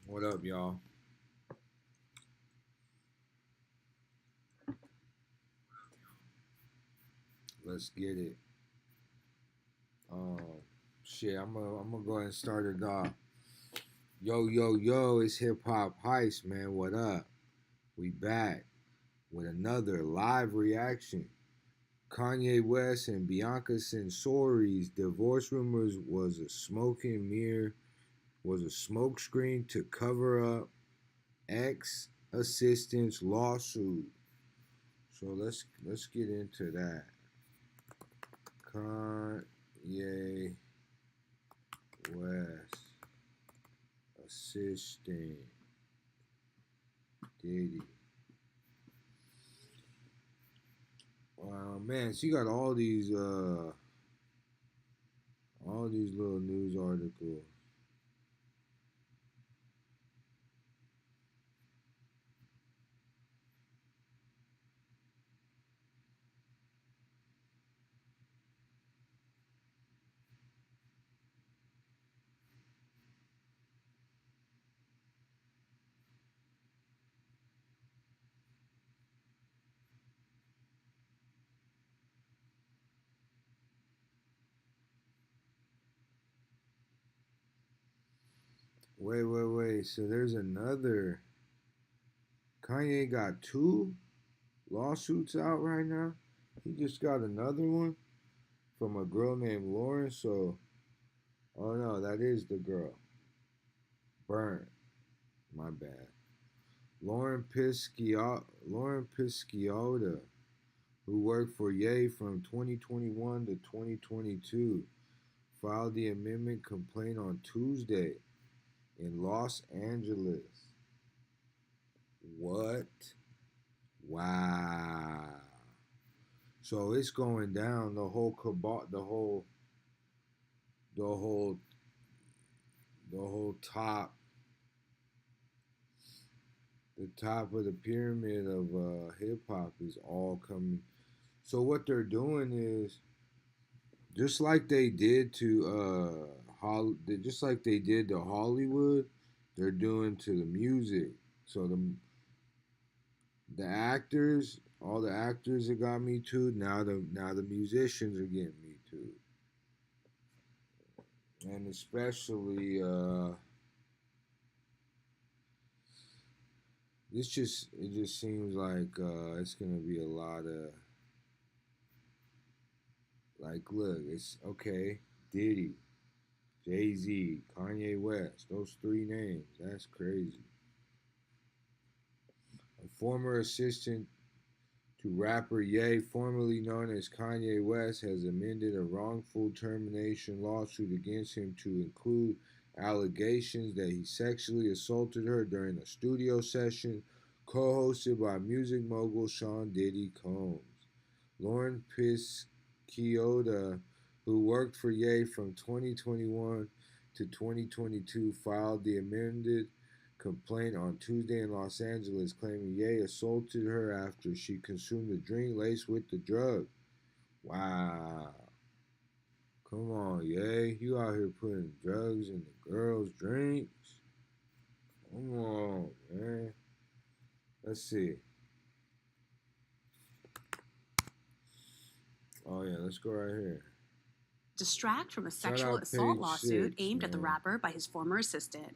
What up, y'all? Let's get it. Um, shit, I'm gonna go ahead and start it off. Yo, yo, yo, it's Hip Hop Heist, man. What up? We back with another live reaction. Kanye West and Bianca Censori's divorce rumors was a smoking mirror, was a smokescreen to cover up ex assistant's lawsuit. So let's get into that. Kanye West assistant Diddy. Wow, man, she got all these little news articles. Wait. So there's another. Kanye got two lawsuits out right now. He just got another one from a girl named Lauren. So, oh no, that is the girl. Burnt. My bad. Lauren Pisciotta, who worked for Ye from 2021 to 2022, filed the amendment complaint on Tuesday in Los Angeles. What? Wow. So it's going down. The whole cabal, the whole, the whole top, the top of the pyramid of hip hop is all coming. So what they're doing is just like they did to just like they did to Hollywood, they're doing to the music. So the actors, all the actors that got me too. Now the musicians are getting me too, and especially it just seems like it's gonna be a lot of like look, it's okay, Diddy, Jay-Z, Kanye West, those three names, that's crazy. A former assistant to rapper Ye, formerly known as Kanye West, has amended a wrongful termination lawsuit against him to include allegations that he sexually assaulted her during a studio session co-hosted by music mogul Sean Diddy Combs. Lauren Pisciotta, who worked for Ye from 2021 to 2022, filed the amended complaint on Tuesday in Los Angeles, claiming Ye assaulted her after she consumed a drink laced with the drug. Wow. Come on, Ye. You out here putting drugs in the girls' drinks? Come on, man. Let's see. Oh, yeah, let's go right here. distract from a Shout sexual out assault page lawsuit 6, aimed at the man. rapper by his former assistant.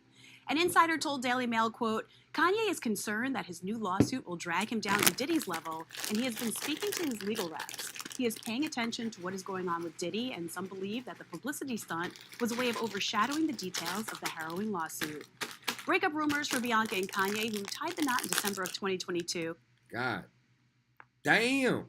An insider told Daily Mail, quote, Kanye is concerned that his new lawsuit will drag him down to Diddy's level, and he has been speaking to his legal reps. He is paying attention to what is going on with Diddy, and some believe that the publicity stunt was a way of overshadowing the details of the harrowing lawsuit. Breakup rumors for Bianca and Kanye, who tied the knot in December of 2022, God damn.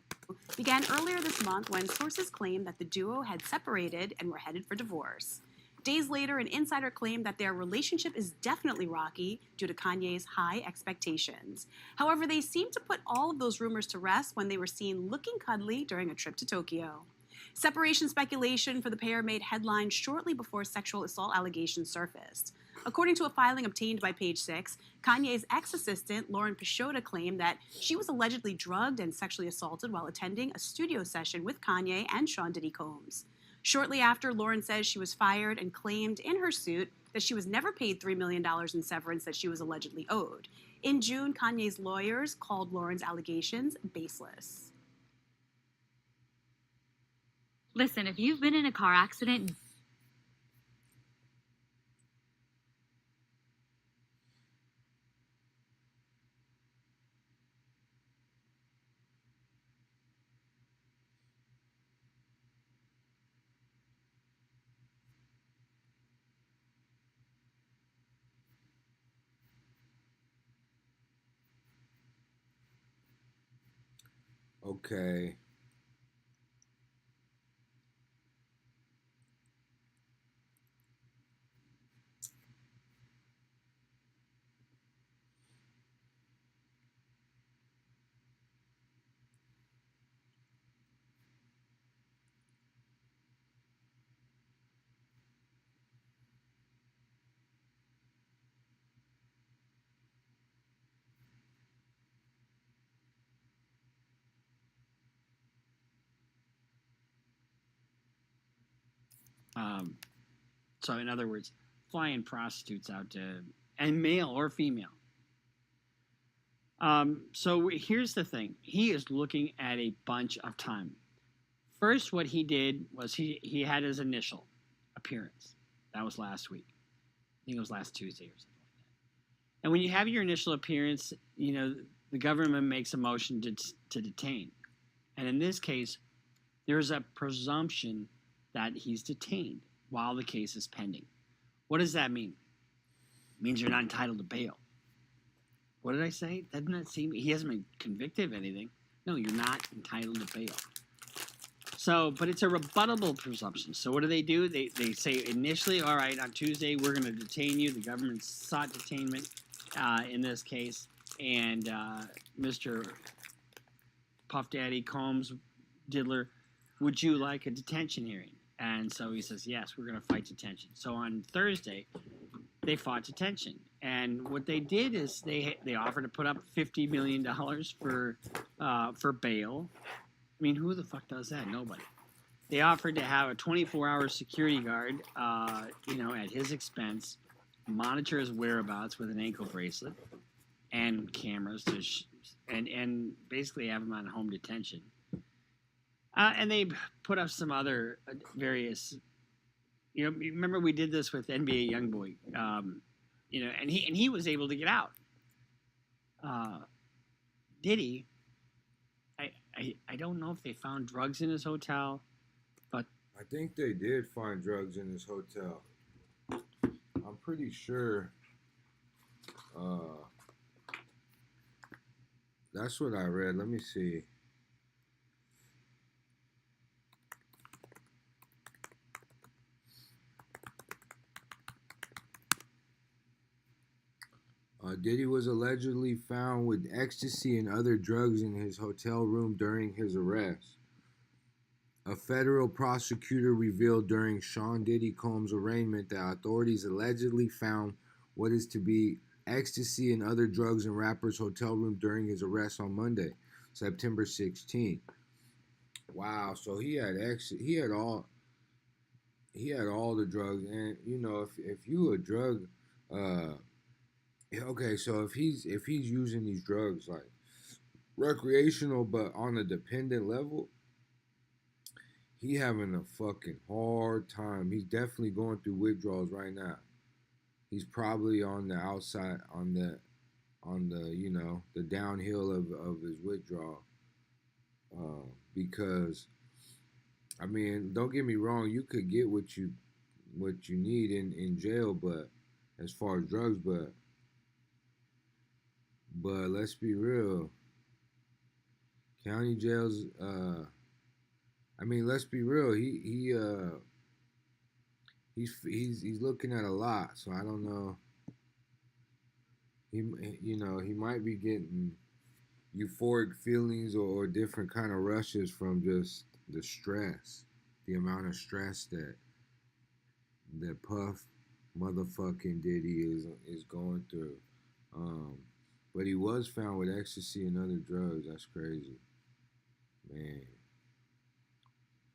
began earlier this month when sources claimed that the duo had separated and were headed for divorce. Days later, an insider claimed that their relationship is definitely rocky due to Kanye's high expectations. However, they seemed to put all of those rumors to rest when they were seen looking cuddly during a trip to Tokyo. Separation speculation for the pair made headlines shortly before sexual assault allegations surfaced. According to a filing obtained by Page Six, Kanye's ex-assistant, Lauren Pashota, claimed that she was allegedly drugged and sexually assaulted while attending a studio session with Kanye and Sean Diddy Combs. Shortly after, Lauren says she was fired and claimed in her suit that she was never paid $3 million in severance that she was allegedly owed. In June, Kanye's lawyers called Lauren's allegations baseless. Listen, if you've been in a car accident, Okay. So, in other words, flying prostitutes out to, and male or female. So here's the thing: he is looking at a bunch of time. First, what he did was he had his initial appearance. That was last week. I think it was last Tuesday or something like that. And when you have your initial appearance, you know the government makes a motion to detain, and in this case, there is a presumption that he's detained while the case is pending. What does that mean? It means you're not entitled to bail. What did I say? Doesn't that seem he hasn't been convicted of anything? No, you're not entitled to bail. So, but it's a rebuttable presumption. So what do? They say initially, all right, on Tuesday we're going to detain you. The government sought detainment in this case, and Mr. Puff Daddy Combs Diddler, would you like a detention hearing? And so he says, yes, we're going to fight detention. So on Thursday, they fought detention. And what they did is they offered to put up $50 million for bail. I mean, who the fuck does that? Nobody. They offered to have a 24-hour security guard, at his expense, monitor his whereabouts with an ankle bracelet and cameras and basically have him on home detention. And they put up some other various, remember we did this with NBA YoungBoy, and he was able to get out. Diddy, I don't know if they found drugs in his hotel, but I think they did find drugs in his hotel. I'm pretty sure. That's what I read. Let me see. Diddy was allegedly found with ecstasy and other drugs in his hotel room during his arrest. A federal prosecutor revealed during Sean Diddy Combs' arraignment that authorities allegedly found what is to be ecstasy and other drugs in rapper's hotel room during his arrest on Monday, September 16th. Wow, so he had all the drugs, and if you a drug, okay, so if he's using these drugs like recreational but on a dependent level, he having a fucking hard time. He's definitely going through withdrawals right now. He's probably on the outside, on the the downhill of his withdrawal. Because I mean, don't get me wrong, you could get what you need in jail, but as far as drugs, but let's be real, county jails. I mean, let's be real. He's looking at a lot, so I don't know. He might be getting euphoric feelings or different kind of rushes from just the stress, the amount of stress that Puff motherfucking Diddy is going through. But he was found with ecstasy and other drugs. That's crazy, man.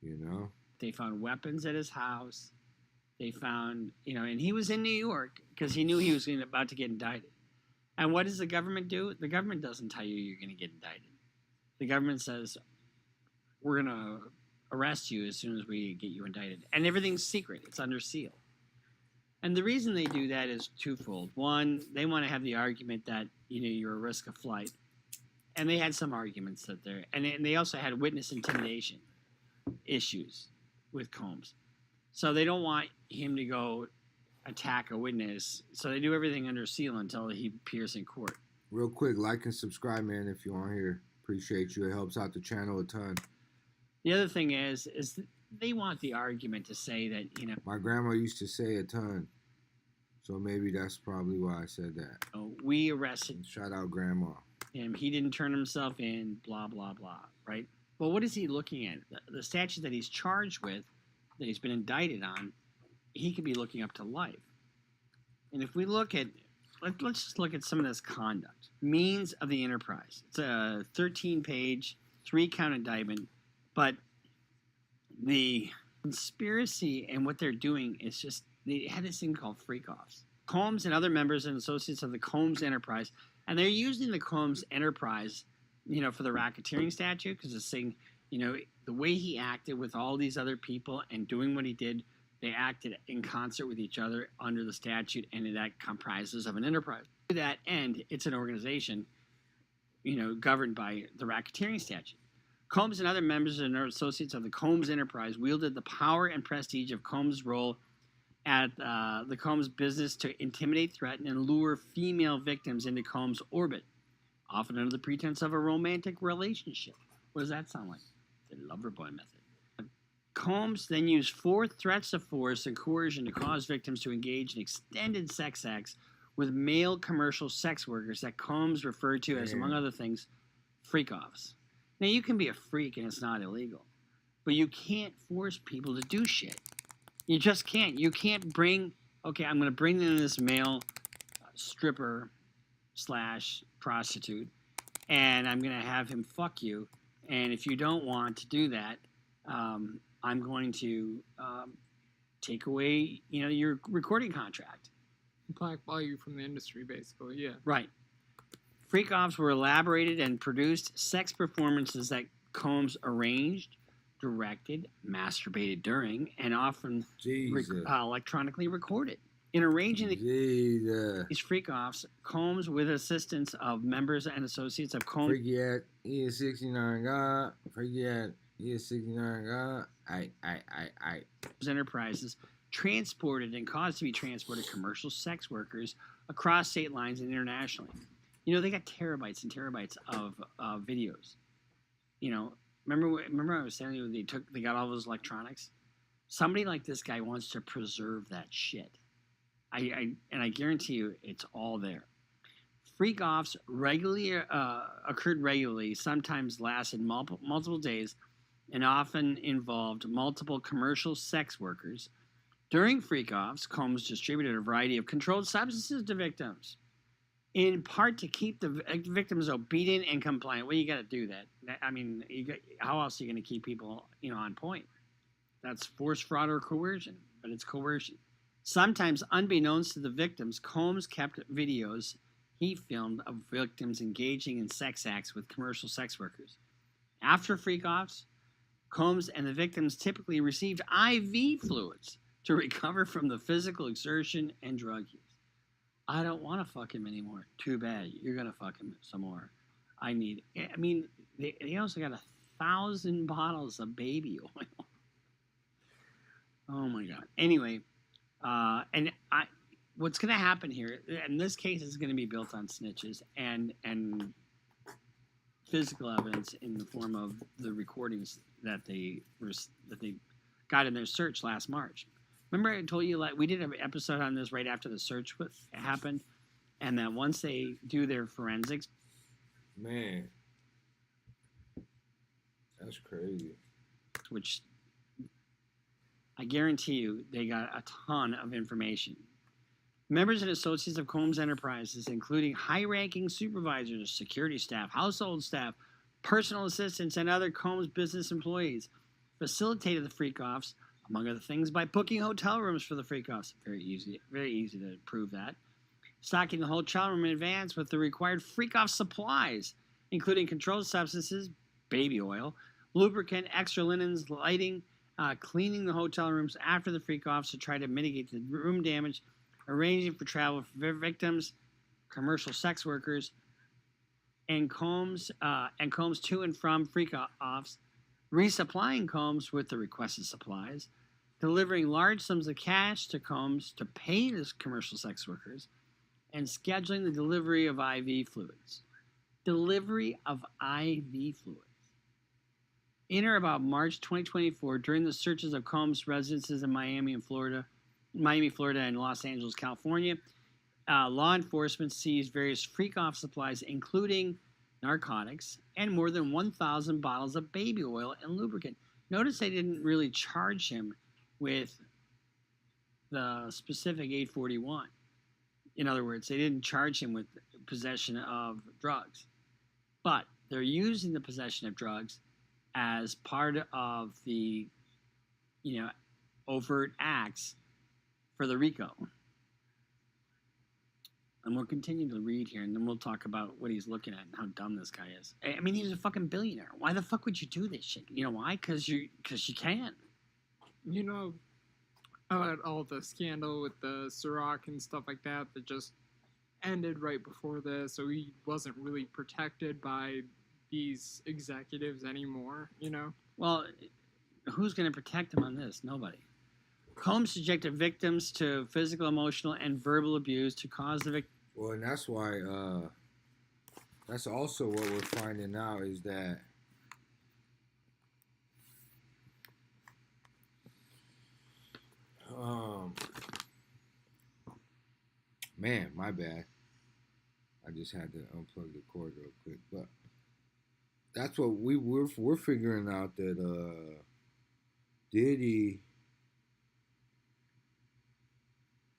You know. They found weapons at his house. They found, and he was in New York because he knew he was about to get indicted. And what does the government do? The government doesn't tell you you're going to get indicted. The government says, we're going to arrest you as soon as we get you indicted. And everything's secret. It's under seal. And the reason they do that is twofold. One, they want to have the argument that, you're a risk of flight. And they had some arguments that they're... And they also had witness intimidation issues with Combs. So they don't want him to go attack a witness. So they do everything under seal until he appears in court. Real quick, like and subscribe, man, if you're on here. Appreciate you. It helps out the channel a ton. The other thing is they want the argument to say that, My grandma used to say a ton. So maybe that's probably why I said that. We arrested Shout out grandma. him. He didn't turn himself in, blah, blah, blah, right? Well, what is he looking at? The statute that he's charged with, that he's been indicted on, he could be looking up to life. And if we look at, let's just look at some of this conduct. Means of the enterprise. It's a 13-page, 3-count indictment, but the conspiracy and what they're doing is just, they had this thing called freak-offs. Combs and other members and associates of the Combs enterprise, and they're using the Combs enterprise, for the racketeering statute, because it's saying, the way he acted with all these other people and doing what he did, they acted in concert with each other under the statute, and that comprises of an enterprise. To that end, it's an organization, governed by the racketeering statute. Combs and other members and associates of the Combs enterprise wielded the power and prestige of Combs' role at the Combs business to intimidate, threaten, and lure female victims into Combs' orbit, often under the pretense of a romantic relationship. What does that sound like? The lover boy method. Combs then used 4 threats of force and coercion to cause victims to engage in extended sex acts with male commercial sex workers that Combs referred to as, among other things, freak-offs. Now, you can be a freak and it's not illegal, but you can't force people to do shit. You just can't. You can't bring, okay, I'm going to bring in this male stripper / prostitute, and I'm going to have him fuck you, and if you don't want to do that, I'm going to take away, your recording contract. Blackball you from the industry, basically, yeah. Right. Freak-offs were elaborated and produced sex performances that Combs arranged, directed, masturbated during, and often electronically recorded. In arranging these freak-offs, Combs, with assistance of members and associates of Combs... Freaky at ES69 God. Freaky at ES69 God. I. Enterprises transported and caused to be transported commercial sex workers across state lines and internationally. They got terabytes and terabytes of videos. Remember I was telling you they got all those electronics? Somebody like this guy wants to preserve that shit. I guarantee you it's all there. Freak-offs occurred regularly, sometimes lasted multiple days, and often involved multiple commercial sex workers. During freak-offs, Combs distributed a variety of controlled substances to victims, in part to keep the victims obedient and compliant. Well, you got to do that. I mean, how else are you going to keep people, on point? That's force, fraud, or coercion, but it's coercion. Sometimes, unbeknownst to the victims, Combs kept videos he filmed of victims engaging in sex acts with commercial sex workers. After freak-offs, Combs and the victims typically received IV fluids to recover from the physical exertion and drug use. I don't want to fuck him anymore. Too bad. You're going to fuck him some more. I mean, they also got 1,000 bottles of baby oil. Oh my God. Anyway, what's going to happen here, and this case is going to be built on snitches and physical evidence in the form of the recordings that they got in their search last March. Remember I told you, like, we did an episode on this right after the search happened, and that once they do their forensics, man, that's crazy. Which I guarantee you they got a ton of information. Members and associates of Combs Enterprises, including high-ranking supervisors, security staff, household staff, personal assistants, and other Combs business employees, facilitated the freak-offs, among other things, by booking hotel rooms for the freak-offs. Very easy to prove that. Stocking the hotel room in advance with the required freak-off supplies, including controlled substances, baby oil, lubricant, extra linens, lighting, cleaning the hotel rooms after the freak-offs to try to mitigate the room damage, arranging for travel for victims, commercial sex workers, and Combs to and from freak-offs, resupplying Combs with the requested supplies, delivering large sums of cash to Combs to pay the commercial sex workers, and scheduling the delivery of IV fluids. Delivery of IV fluids. In or about March 2024, during the searches of Combs' residences in Miami, Florida, and Los Angeles, California, law enforcement seized various freak-off supplies, including narcotics and more than 1,000 bottles of baby oil and lubricant. Notice they didn't really charge him with the specific 841. In other words, they didn't charge him with possession of drugs. But they're using the possession of drugs as part of the, overt acts for the RICO. And we'll continue to read here, and then we'll talk about what he's looking at and how dumb this guy is. I mean, he's a fucking billionaire. Why the fuck would you do this shit? You know why? Because you can. You know, about all the scandal with the Ciroc and stuff like that just ended right before this, so he wasn't really protected by these executives anymore, Well, who's going to protect him on this? Nobody. Combs subjected victims to physical, emotional, and verbal abuse to cause the victim. Well, and that's why, that's also what we're finding out is that man, my bad. I just had to unplug the cord real quick, but that's what we're figuring out that Diddy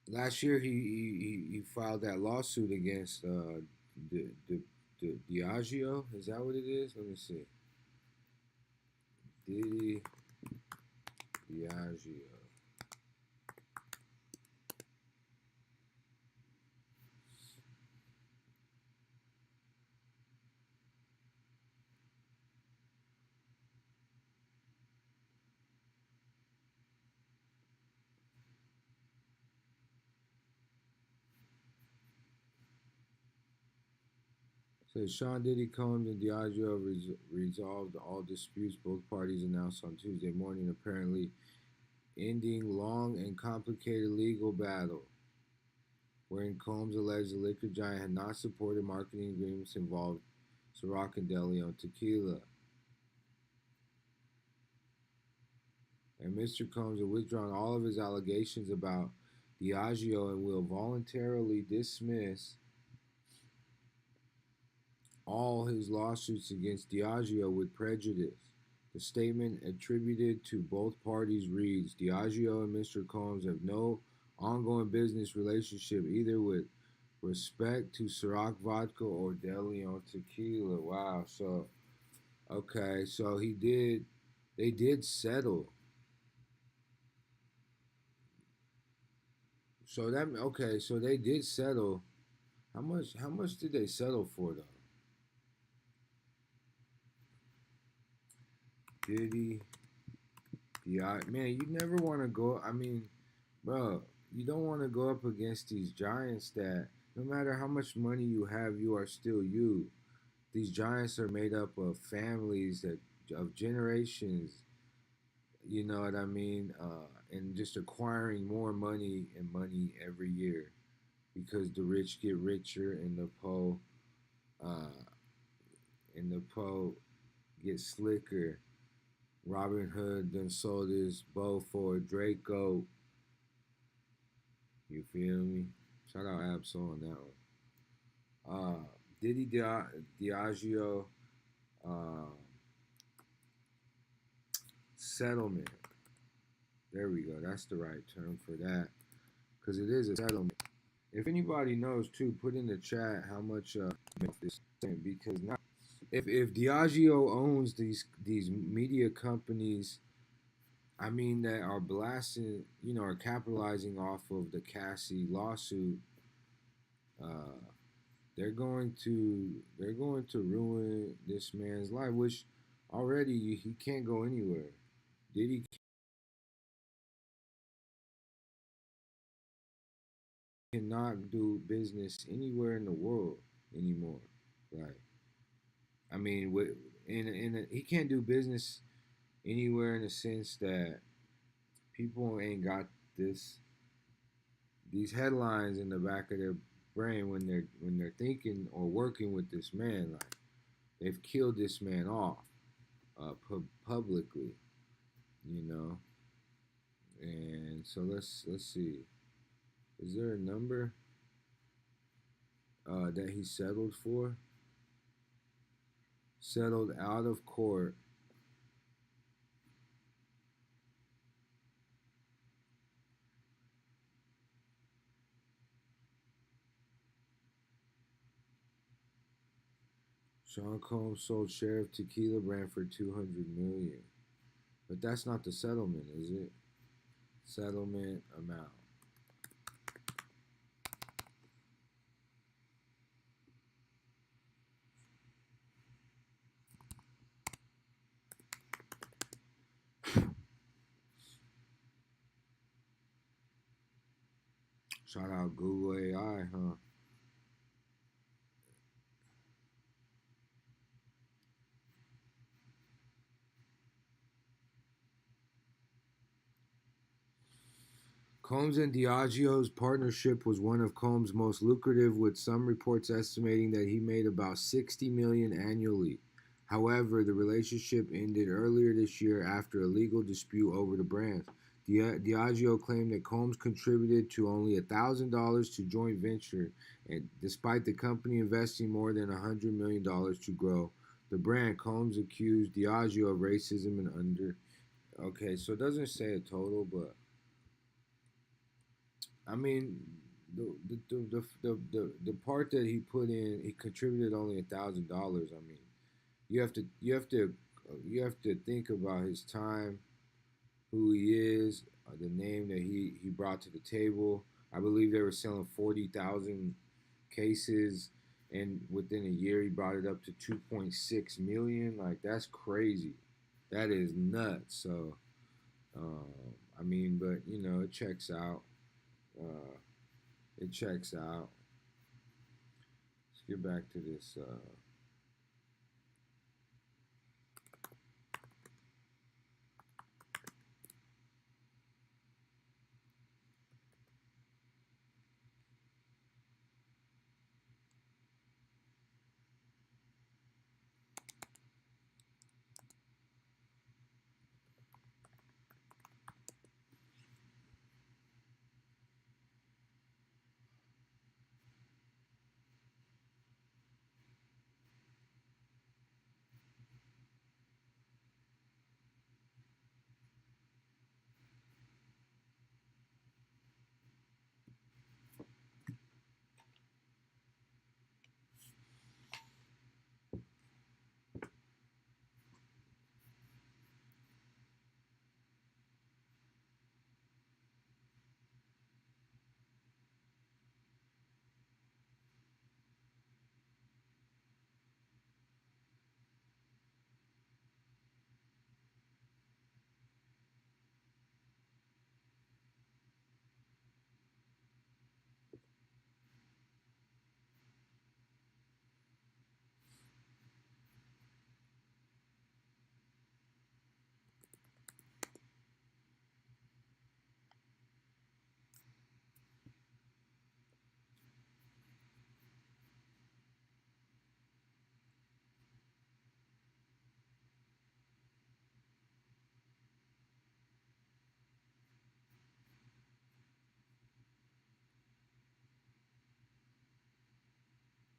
last year he filed that lawsuit against Diageo. Is that what it is? Let me see. Diddy Diageo. Says Sean Diddy, Combs, and Diageo resolved all disputes. Both parties announced on Tuesday morning, apparently ending long and complicated legal battle, wherein Combs alleged the liquor giant had not supported marketing agreements involved Ciroc and DeLeon tequila. And Mr. Combs has withdrawn all of his allegations about Diageo and will voluntarily dismiss all his lawsuits against Diageo with prejudice. The statement attributed to both parties reads, Diageo and Mr. Combs have no ongoing business relationship either with respect to Ciroc vodka or DeLeon tequila. Wow. So, okay. So they did settle. So so they did settle. How much did they settle for though? Diddy, man, you never want to go. I mean, bro, you don't want to go up against these giants that no matter how much money you have, you are still you. These giants are made up of families that of generations. You know what I mean? And just acquiring more money and money every year because the rich get richer uh, and the poor get slicker. Robin Hood done sold his bow for a Draco. You feel me? Shout out Absol on that one. Diddy Diageo uh, settlement. There we go. That's the right term for that. Because it is a settlement. If anybody knows too, put in the chat how much this thing, because now if Diageo owns these media companies, I mean that are blasting, are capitalizing off of the Cassie lawsuit, uh, they're going to ruin this man's life, which already he can't go anywhere. Diddy cannot do business anywhere in the world anymore. Like, I mean, he can't do business anywhere in the sense that people ain't got this these headlines in the back of their brain when they're thinking or working with this man. Like, they've killed this man off publicly, you know. And so let's see. Is there a number that he settled for? Settled out of court. Sean Combs sold Sheriff Tequila brand for $200 million, but that's not the settlement, is it? Settlement amount. Shout out Google AI, huh? Combs and Diageo's partnership was one of Combs' most lucrative, with some reports estimating that he made about $60 million annually. However, the relationship ended earlier this year after a legal dispute over the brands. Diageo claimed that Combs contributed to only $1,000 to joint venture, and despite the company investing more than $100 million to grow the brand. Combs accused Diageo of racism and under. Okay, so it doesn't say a total, but I mean, the part that he put in, he contributed only $1,000. I mean, you have to think about his time, who he is, the name that he brought to the table. I believe they were selling 40,000 cases, and within a year he brought it up to 2.6 million. Like, that's crazy. That is nuts. So, I mean, but it checks out. Uh, it checks out. Let's get back to this.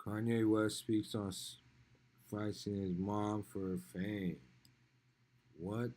Kanye West speaks on sacrificing his mom for fame. What?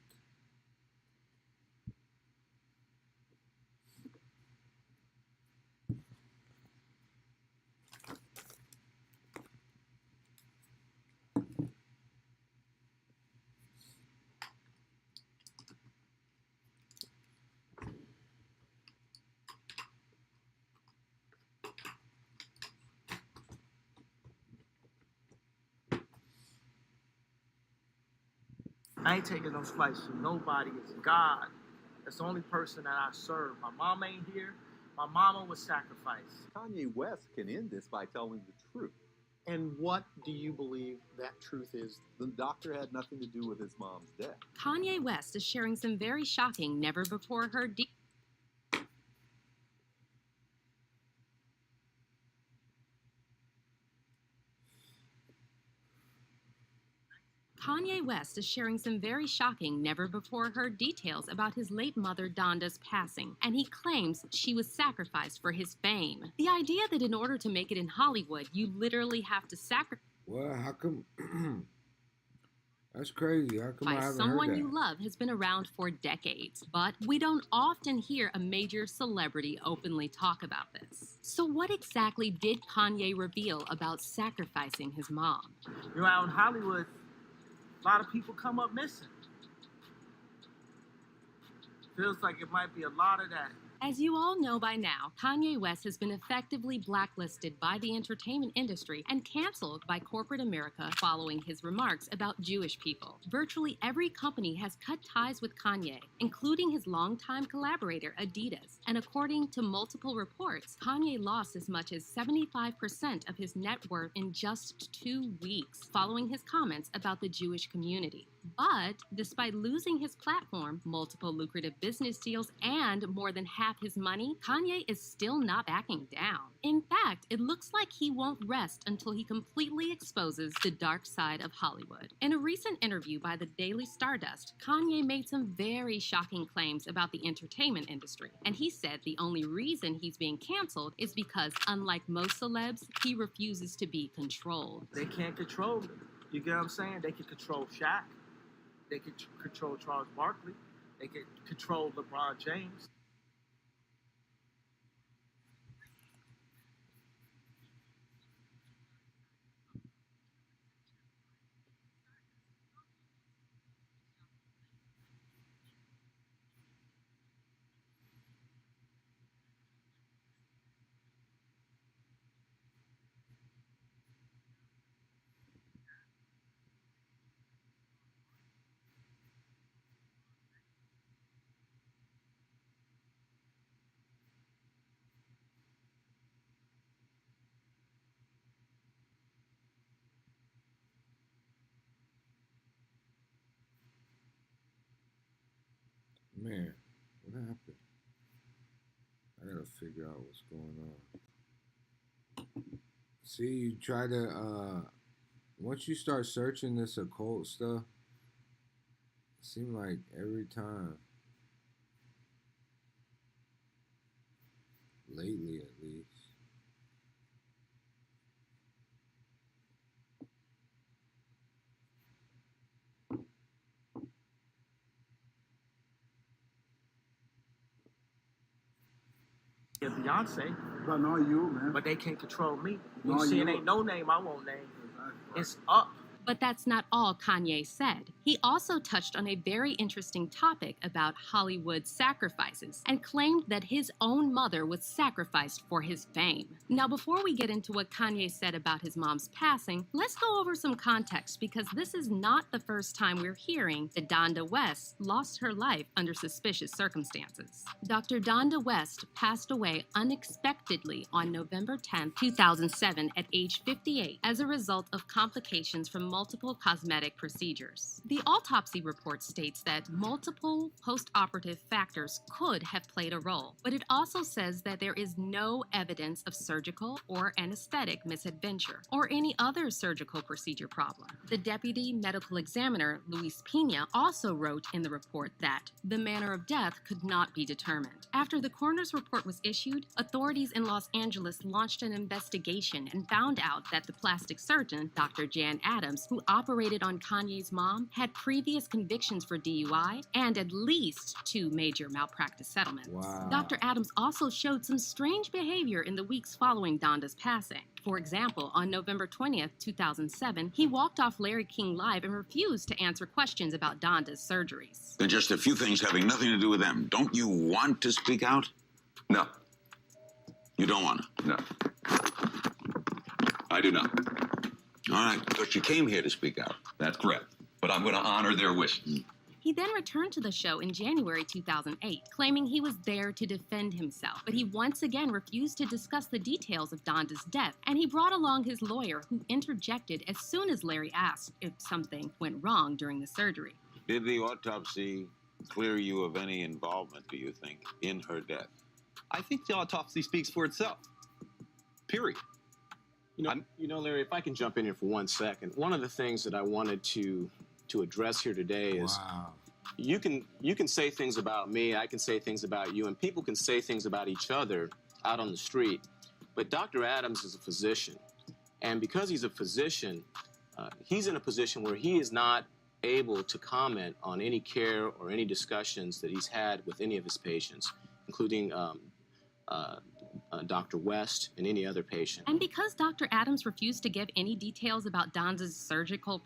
I ain't taking no slice from nobody. It's God. That's the only person that I serve. My mom ain't here. My mama was sacrificed. Kanye West can end this by telling the truth. And what do you believe that truth is? The doctor had nothing to do with his mom's death. Kanye West is sharing some very shocking, never before heard Kanye West is sharing some very shocking, never before heard details about his late mother Donda's passing, and he claims she was sacrificed for his fame. The idea that in order to make it in Hollywood, you literally have to sacrifice Well, how come? That's crazy. How come I haven't someone heard that? you love has been around for decades, but we don't often hear a major celebrity openly talk about this. So what exactly did Kanye reveal about sacrificing his mom? You know, out in Hollywood, a lot of people come up missing. Feels like it might be a lot of that. As you all know by now, Kanye West has been effectively blacklisted by the entertainment industry and canceled by corporate America following his remarks about Jewish people. Virtually every company has cut ties with Kanye, including his longtime collaborator Adidas. And according to multiple reports, Kanye lost as much as 75% of his net worth in just 2 weeks following his comments about the Jewish community. But despite losing his platform, multiple lucrative business deals, and more than half his money, Kanye is still not backing down. In fact, it looks like he won't rest until he completely exposes the dark side of Hollywood. In a recent interview by the Daily Stardust, Kanye made some very shocking claims about the entertainment industry, and he said the only reason he's being canceled is because, unlike most celebs, he refuses to be controlled. They can't control me. You get what I'm saying? They can control Shaq. They can control Charles Barkley. They can control LeBron James. Man, what happened? I gotta figure out what's going on. See, you try to, once you start searching this occult stuff, it seems like every time, lately at least, Yeah, Beyonce, But not you, man. but they can't control me. No, You see, you. it ain't no name I won't name. Exactly. It's up. But that's not all Kanye said. He also touched on a very interesting topic about Hollywood sacrifices and claimed that his own mother was sacrificed for his fame. Now, before we get into what Kanye said about his mom's passing, let's go over some context because this is not the first time we're hearing that Donda West lost her life under suspicious circumstances. Dr. Donda West passed away unexpectedly on November 10, 2007 at age 58 as a result of complications from multiple cosmetic procedures. The autopsy report states that multiple post-operative factors could have played a role, but it also says that there is no evidence of surgical or anesthetic misadventure or any other surgical procedure problem. The deputy medical examiner, Luis Pena, also wrote in the report that the manner of death could not be determined. After the coroner's report was issued, authorities in Los Angeles launched an investigation and found out that the plastic surgeon, Dr. Jan Adams, who operated on Kanye's mom, had previous convictions for DUI and at least 2 major malpractice settlements. Wow. Dr. Adams also showed some strange behavior in the weeks following Donda's passing. For example, on November 20th, 2007, he walked off Larry King Live and refused to answer questions about Donda's surgeries. They're just a few things having nothing to do with them. Don't you want to speak out? No. You don't want to? No. I do not. All right, but you came here to speak out. That's correct. But I'm going to honor their wishes. He then returned to the show in January 2008, claiming he was there to defend himself. But he once again refused to discuss the details of Donda's death, and he brought along his lawyer, who interjected as soon as Larry asked if something went wrong during the surgery. Did the autopsy clear you of any involvement, do you think, in her death? I think the autopsy speaks for itself. Period. You know, Larry, if I can jump in here for 1 second, one of the things that I wanted to address here today is you can say things about me, I can say things about you, and people can say things about each other out on the street. But Dr. Adams is a physician, and because he's a physician, he's in a position where he is not able to comment on any care or any discussions that he's had with any of his patients, including Dr. West and any other patient. And because Dr. Adams refused to give any details about Donda's surgical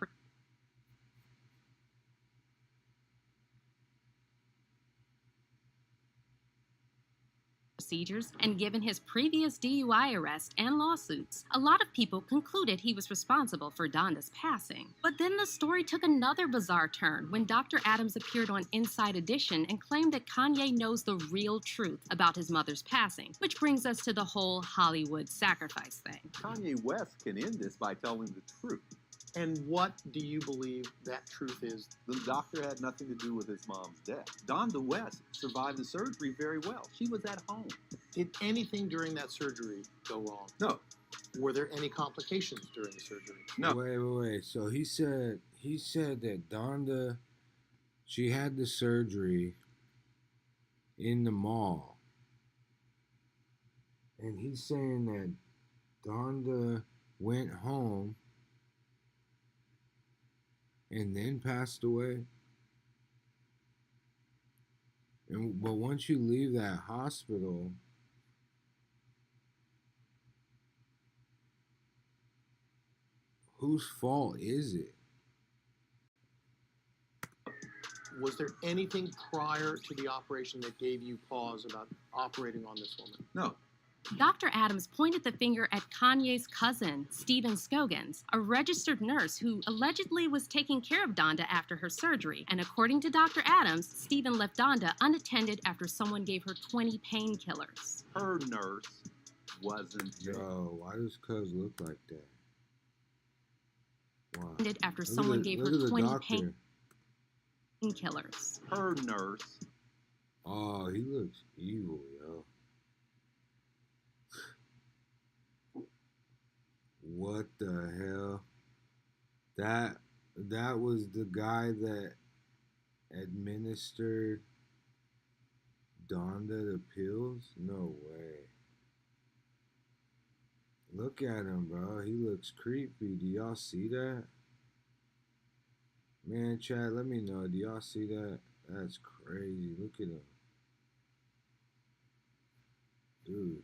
procedures, and given his previous DUI arrest and lawsuits, a lot of people concluded he was responsible for Donda's passing. But then the story took another bizarre turn when Dr. Adams appeared on Inside Edition and claimed that Kanye knows the real truth about his mother's passing, which brings us to the whole Hollywood sacrifice thing. Kanye West can end this by telling the truth. And what do you believe that truth is? The doctor had nothing to do with his mom's death. Donda West survived the surgery very well. She was at home. Did anything during that surgery go wrong? No. Were there any complications during the surgery? No. Wait. So he said that Donda, she had the surgery in the mall. And he's saying that Donda went home and then passed away. But once you leave that hospital, whose fault is it? Was there anything prior to the operation that gave you pause about operating on this woman? No. Dr. Adams pointed the finger at Kanye's cousin, Stephen Scogans, a registered nurse who allegedly was taking care of Donda after her surgery. And according to Dr. Adams, Stephen left Donda unattended after someone gave her 20 painkillers. Her nurse wasn't there. Yo, why does cuz look like that? Wow. After someone gave her 20 painkillers. Her nurse. Oh, he looks evil, yo. What the hell? That was the guy that administered Donda the pills? No way. Look at him, bro. He looks creepy. Do y'all see that? Man, chat, let me know. Do y'all see that? That's crazy. Look at him. Dude.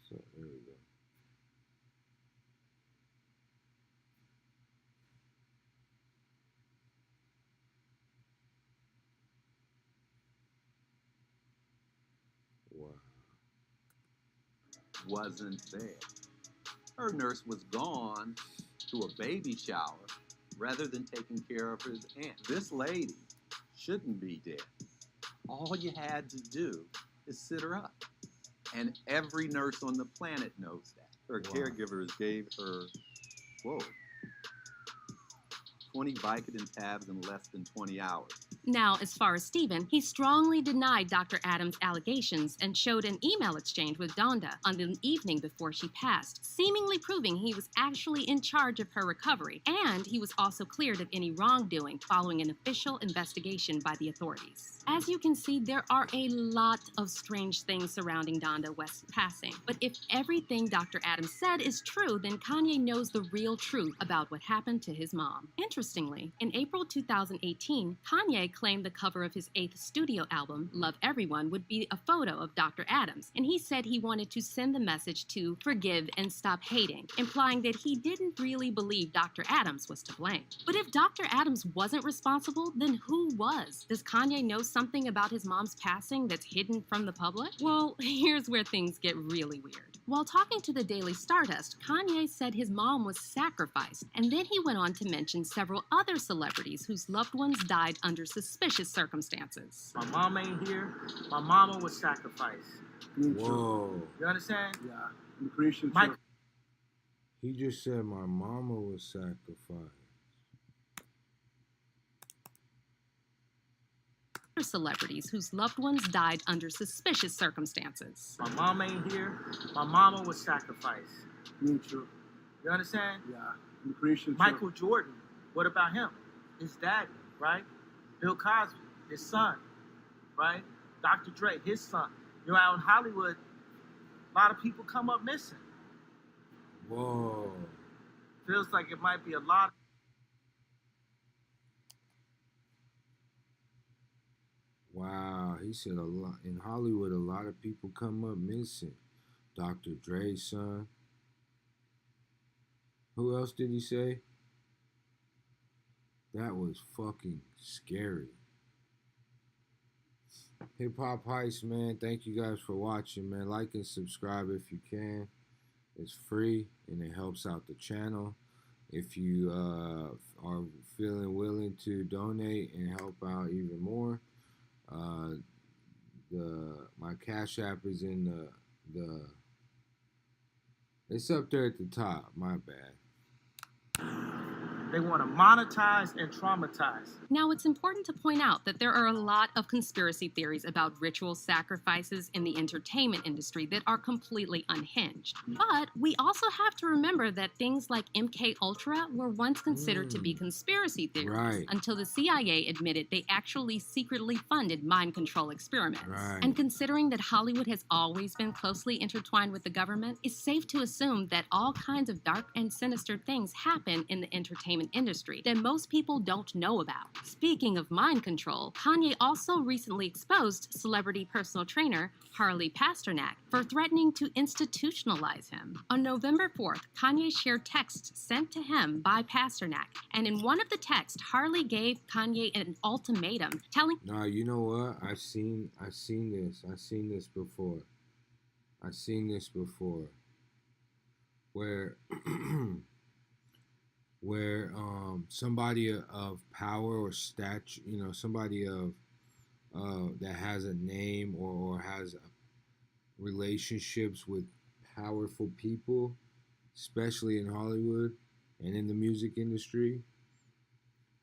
So, there we go. Wow. Wasn't there. Her nurse was gone to a baby shower rather than taking care of his aunt. This lady shouldn't be dead. All you had to do is sit her up. And every nurse on the planet knows that. Her caregivers gave her, 20 Vicodin tabs in less than 20 hours. Now, as far as Stephen, he strongly denied Dr. Adams' allegations and showed an email exchange with Donda on the evening before she passed, seemingly proving he was actually in charge of her recovery, and he was also cleared of any wrongdoing following an official investigation by the authorities. As you can see, there are a lot of strange things surrounding Donda West's passing, but if everything Dr. Adams said is true, then Kanye knows the real truth about what happened to his mom. Interestingly, in April 2018, Kanye claimed the cover of his 8th studio album, Love Everyone, would be a photo of Dr. Adams, and he said he wanted to send the message to forgive and stop hating, implying that he didn't really believe Dr. Adams was to blame. But if Dr. Adams wasn't responsible, then who was? Does Kanye know something about his mom's passing that's hidden from the public? Well, here's where things get really weird. While talking to the Daily Stardust, Kanye said his mom was sacrificed, and then he went on to mention several other celebrities whose loved ones died under suspicious circumstances. My mom ain't here. My mama was sacrificed. Whoa. You understand? Yeah. I'm a Christian. Mike. He just said my mama was sacrificed. Celebrities whose loved ones died under suspicious circumstances. My mom ain't here. My mama was sacrificed. Me too. You understand? Yeah. I'm a Christian. Michael Jordan. What about him? His daddy, right? Bill Cosby, his son, right? Dr. Dre, his son. You know, out in Hollywood, a lot of people come up missing. Whoa. Feels like it might be a lot. Wow, he said a lot in Hollywood. A lot of people come up missing. Dr. Dre's son. Who else did he say? That was fucking scary. Hip Hop Heist, man. Thank you guys for watching, man. Like and subscribe if you can. It's free and it helps out the channel. If you are feeling willing to donate and help out even more, my Cash App is in the it's up there at the top. My bad. They want to monetize and traumatize. Now, it's important to point out that there are a lot of conspiracy theories about ritual sacrifices in the entertainment industry that are completely unhinged. But we also have to remember that things like MK Ultra were once considered to be conspiracy theories until the CIA admitted they actually secretly funded mind control experiments. And considering that Hollywood has always been closely intertwined with the government, it's safe to assume that all kinds of dark and sinister things happen in the entertainment industry that most people don't know about. Speaking of mind control, Kanye also recently exposed celebrity personal trainer Harley Pasternak for threatening to institutionalize him. On November 4th, Kanye shared texts sent to him by Pasternak, and in one of the texts, Harley gave Kanye an ultimatum, telling— Nah, you know what? I've seen this. I've seen this before. I've seen this before. Where where somebody of power or stature, you know, somebody of that has a name or has relationships with powerful people, especially in Hollywood and in the music industry,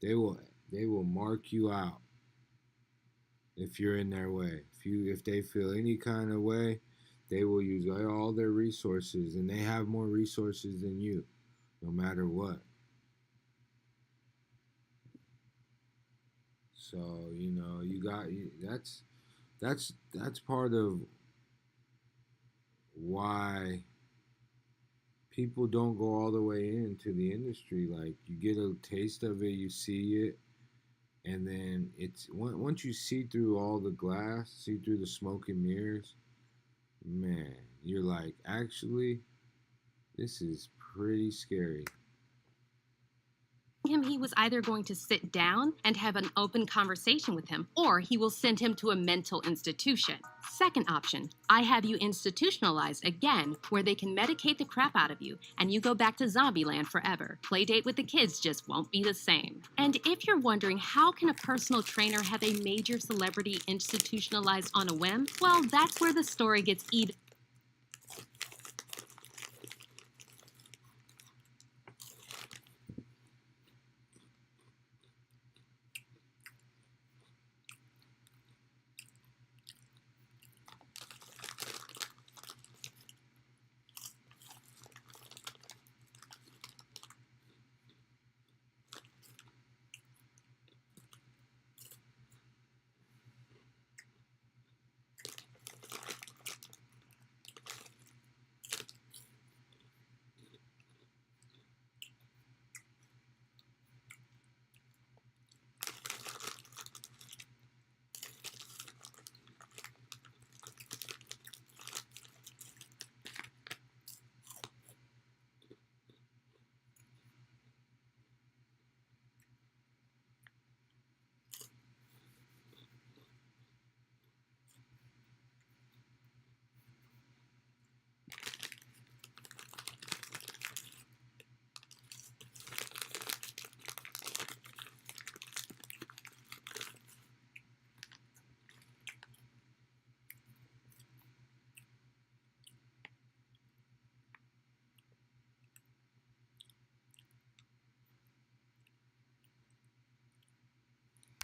they will mark you out if you're in their way. If they feel any kind of way, they will use all their resources, and they have more resources than you, no matter what. So, you know, that's part of why people don't go all the way into the industry. Like, you get a taste of it, you see it, and then once you see through all the glass, see through the smoke and mirrors, man, you're like, actually, this is pretty scary. him he was either going to sit down and have an open conversation with him, or he will send him to a mental institution. Second option, I have you institutionalized again, where they can medicate the crap out of you, and you go back to Zombieland forever. Playdate with the kids just won't be the same. And if you're wondering how can a personal trainer have a major celebrity institutionalized on a whim, well, that's where the story gets even.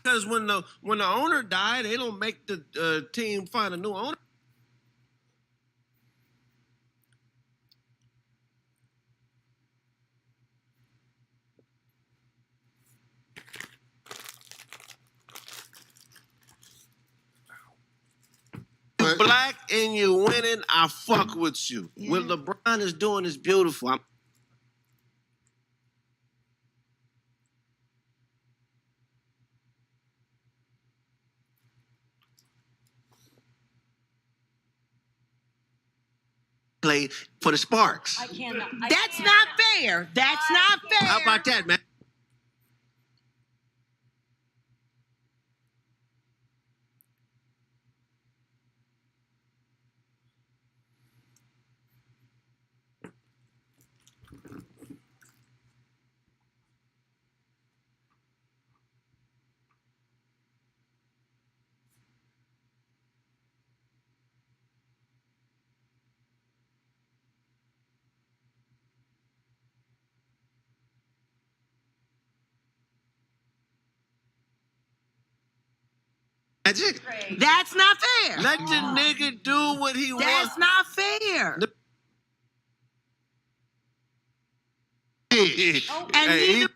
Because when the owner died, they don't make the team find a new owner. You black and you winning, I fuck with you. Yeah. What LeBron is doing is beautiful. Play for the Sparks. That's not fair. That's not fair. How about that, man? That's not fair. Let the nigga do what he wants. That's not fair. And he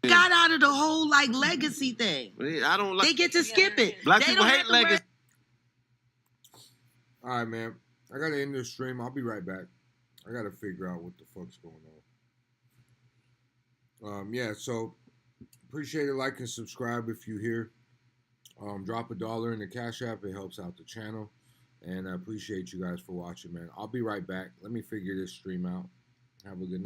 got out of the whole legacy thing. I don't like. They get to skip it. Black people hate legacy. All right, man. I gotta end this stream. I'll be right back. I gotta figure out what the fuck's going on. Yeah. So appreciate it. Like and subscribe if you're here. Drop $1 in the Cash App. It helps out the channel. And I appreciate you guys for watching, man. I'll be right back. Let me figure this stream out. Have a good night.